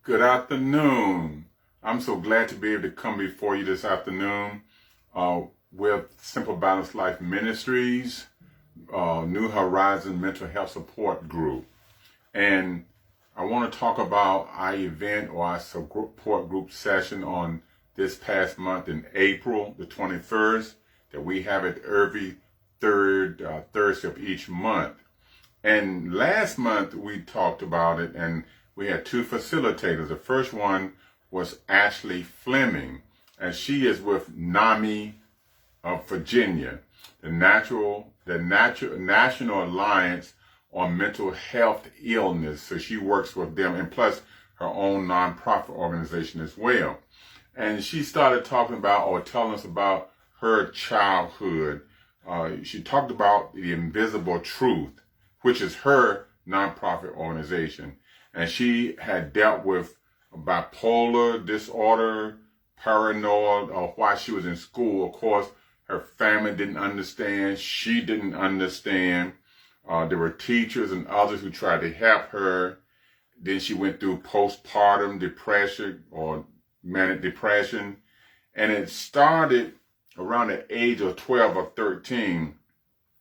Good afternoon. I'm so glad to be able to come before you this afternoon with Simple Balanced Life Ministries, New Horizon Mental Health Support Group. And I want to talk about our event or our support group session on this past month in April the 21st that we have it every third Thursday of each month. And last month we talked about it, and we had two facilitators. The first one was Ashley Fleming, and she is with NAMI of Virginia, the National Alliance on Mental Health Illness. So she works with them, and plus her own nonprofit organization as well. And she started talking about or telling us about her childhood. She talked about the Invisible Truth, which is her nonprofit organization. And she had dealt with bipolar disorder, paranoid, while she was in school. Of course, her family didn't understand. She didn't understand. There were teachers and others who tried to help her. Then she went through postpartum depression or manic depression. And it started around the age of 12 or 13.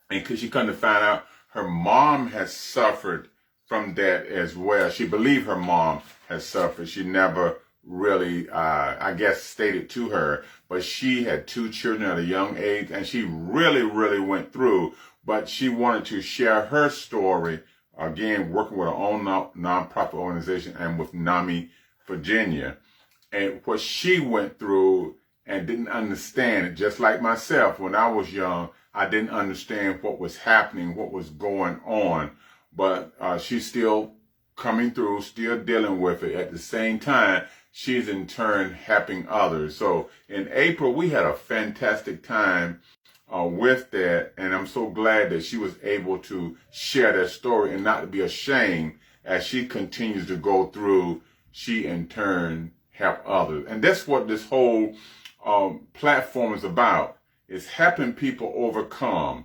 And because she couldn't find out, her mom has suffered from that as well. She believed her mom has suffered. She never really, stated to her, but she had two children at a young age, and she really went through, but she wanted to share her story, again, working with her own nonprofit organization and with NAMI Virginia, and what she went through and didn't understand it. Just like myself, when I was young, I didn't understand what was happening, what was going on, but she's still coming through, still dealing with it. At the same time, she's in turn helping others. So in April, we had a fantastic time with that, and I'm so glad that she was able to share that story and not to be ashamed as she continues to go through. She in turn help others, and that's what this whole platform is about. It's helping people overcome,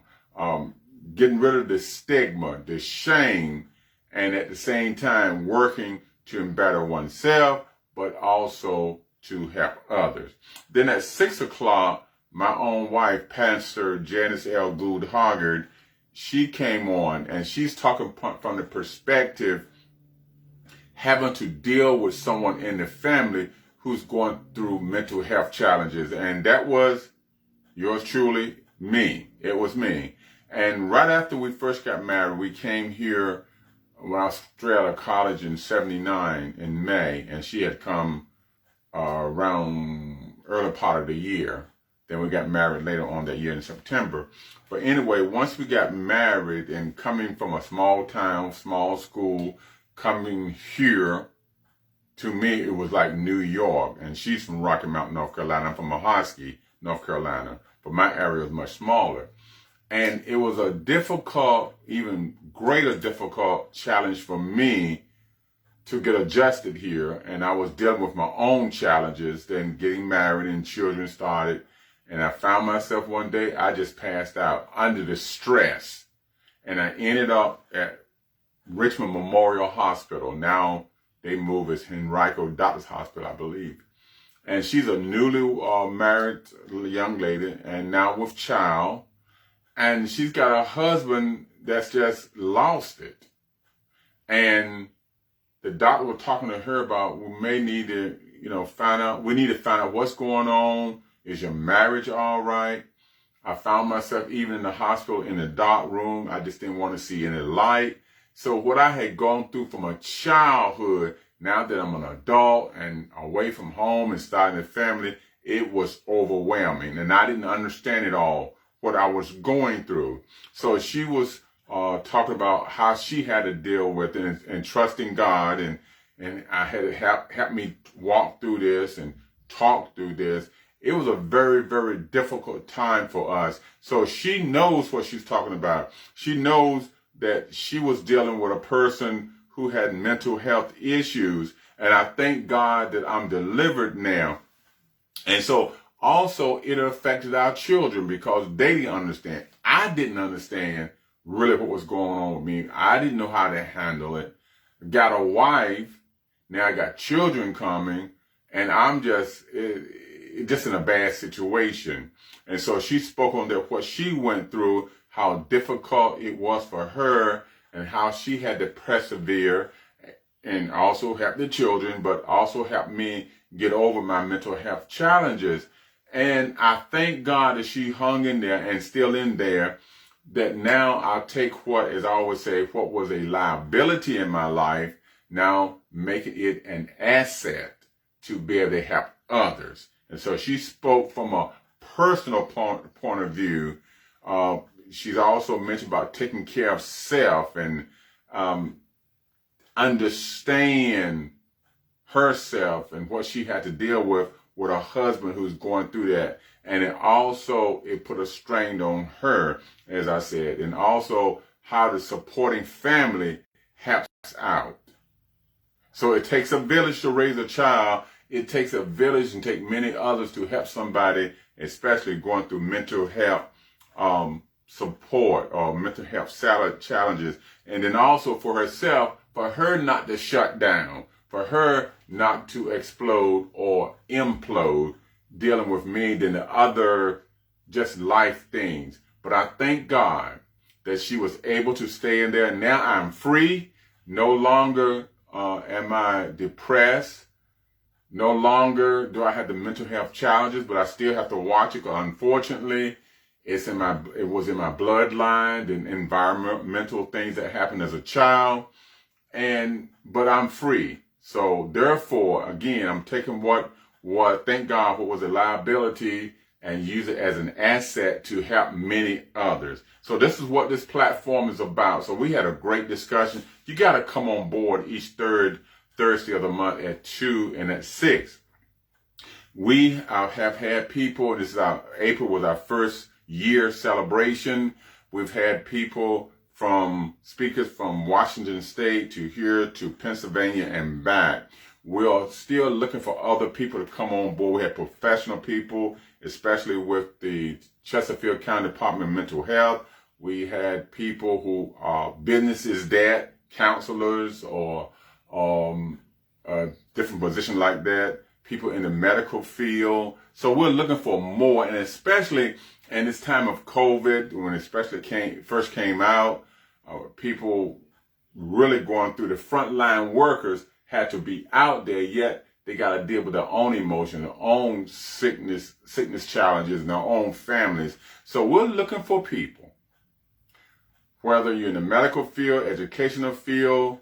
getting rid of the stigma, the shame, and at the same time working to better oneself, but also to help others. Then at 6 o'clock, my own wife, Pastor Janice L. Gould Hoggard, she came on, and she's talking from the perspective having to deal with someone in the family who's going through mental health challenges. And that was yours truly, me. It was me. And right after we first got married, we came here when I was straight out of college in 79 in May, and she had come around early part of the year. Then we got married later on that year in September. But anyway, once we got married and coming from a small town, small school, coming here, to me, it was like New York. And she's from Rocky Mount, North Carolina. I'm from Ahoskie, North Carolina. But my area is much smaller. And it was a difficult, even greater difficult challenge for me to get adjusted here. And I was dealing with my own challenges, then getting married and children started. And I found myself one day, I just passed out under the stress. And I ended up at Richmond Memorial Hospital. Now they move as Henrico Doctors Hospital, I believe. And she's a newly married young lady and now with child. And she's got a husband that's just lost it. And the doctor was talking to her about, we may need to, find out what's going on. Is your marriage all right? I found myself even in the hospital in the dark room. I just didn't want to see any light. So what I had gone through from a childhood, now that I'm an adult and away from home and starting a family, it was overwhelming. And I didn't understand it all, what I was going through. So she was talking about how she had to deal with it and trusting God. And I had to help me walk through this and talk through this. It was a very difficult time for us. So she knows what she's talking about. She knows that she was dealing with a person who had mental health issues. And I thank God that I'm delivered now. And so also it affected our children because they didn't understand. I didn't understand really what was going on with me. I didn't know how to handle it. Got a wife Now I got children coming, and I'm just in a bad situation. And so she spoke on that, what she went through, how difficult it was for her, and how she had to persevere and also help the children, but also help me get over my mental health challenges. And I thank God that she hung in there and still in there, that now I'll take what, as I always say, what was a liability in my life, now making it an asset to be able to help others. And so she spoke from a personal point of view. She's also mentioned about taking care of self and understand herself and what she had to deal with a husband who's going through that. And it put a strain on her, as I said, and also how the supporting family helps out. So it takes a village to raise a child. It takes a village and take many others to help somebody, especially going through mental health support or mental health challenges. And then also for herself, for her not to shut down, for her not to explode or implode, dealing with me than the other just life things. But I thank God that she was able to stay in there. Now I'm free. No longer am I depressed. No longer do I have the mental health challenges, but I still have to watch it. Unfortunately, it was in my bloodline, the environmental things that happened as a child. But I'm free. So therefore, again, I'm taking thank God, what was a liability and use it as an asset to help many others. So this is what this platform is about. So we had a great discussion. You got to come on board each third Thursday of the month at 2 and at 6. We have had people, April was our first year celebration. We've had people speakers from Washington State to here to Pennsylvania and back. We're still looking for other people to come on board. We have professional people, especially with the Chesterfield County Department of Mental Health. We had people who are businesses that, counselors or different positions like that, people in the medical field. So we're looking for more, and especially in this time of COVID, when especially first came out, people really going through, the frontline workers had to be out there, yet they got to deal with their own emotions, their own sickness challenges, and their own families. So we're looking for people, whether you're in the medical field, educational field,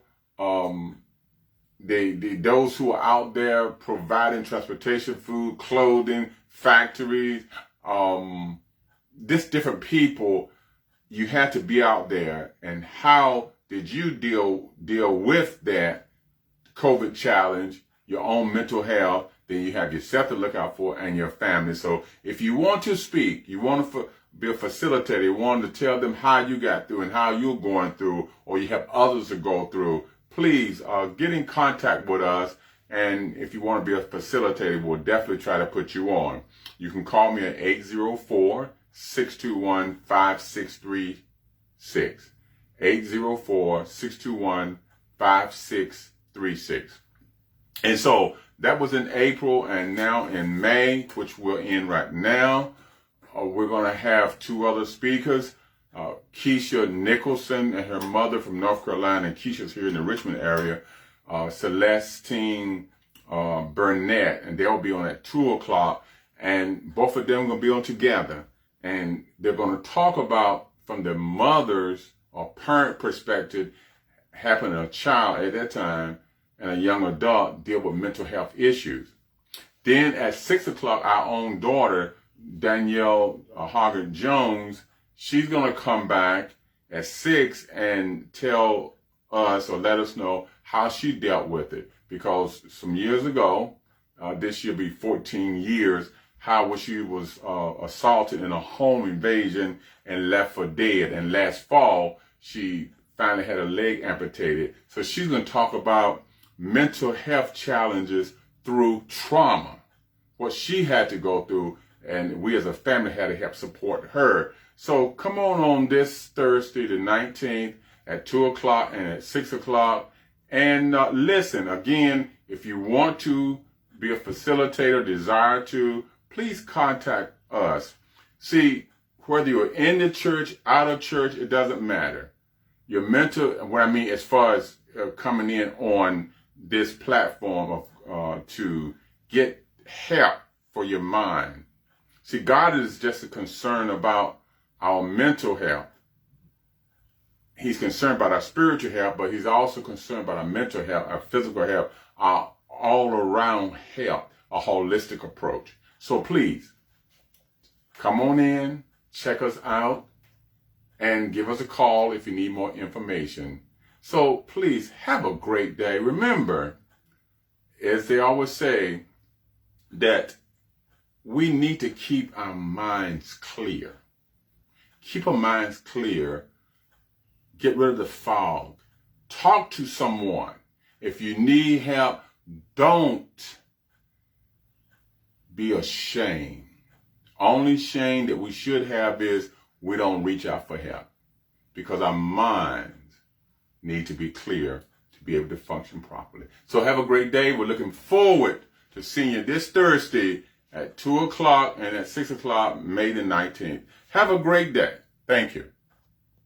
those who are out there providing transportation, food, clothing, factories, different people. You had to be out there. And how did you deal with that COVID challenge, your own mental health? Then you have yourself to look out for and your family. So if you want to speak, you want to be a facilitator, you want to tell them how you got through and how you're going through, or you have others to go through, please get in contact with us. And if you want to be a facilitator, we'll definitely try to put you on. You can call me at 804-621-5636. 804-621-5636. And so that was in April, and now in May, which we're in right now, we're going to have two other speakers. Keisha Nicholson and her mother from North Carolina, and Keisha's here in the Richmond area, Celestine Burnett, and they'll be on at 2 o'clock, and both of them are going to be on together, and they're going to talk about, from the mother's or parent perspective, having a child at that time and a young adult deal with mental health issues. Then at 6 o'clock, our own daughter, Danielle Hoggart Jones, she's going to come back at 6 and tell us or let us know how she dealt with it. Because some years ago, this year be 14 years, how she was assaulted in a home invasion and left for dead. And last fall, she finally had her leg amputated. So she's going to talk about mental health challenges through trauma, what she had to go through, and we as a family had to help support her. So come on this Thursday, the 19th, at 2 o'clock and at 6 o'clock, And listen, again, if you want to be a facilitator, desire to, please contact us. See, whether you're in the church, out of church, it doesn't matter. Your mental, what I mean as far as coming in on this platform of to get help for your mind. See, God is just concerned about our mental health. He's concerned about our spiritual health, but he's also concerned about our mental health, our physical health, our all-around health, a holistic approach. So please, come on in, check us out, and give us a call if you need more information. So please have a great day. Remember, as they always say, that we need to keep our minds clear. Keep our minds clear. Get rid of the fog. Talk to someone. If you need help, don't be ashamed. Only shame that we should have is we don't reach out for help, because our minds need to be clear to be able to function properly. So have a great day. We're looking forward to seeing you this Thursday at 2 o'clock and at 6 o'clock, May the 19th. Have a great day. Thank you.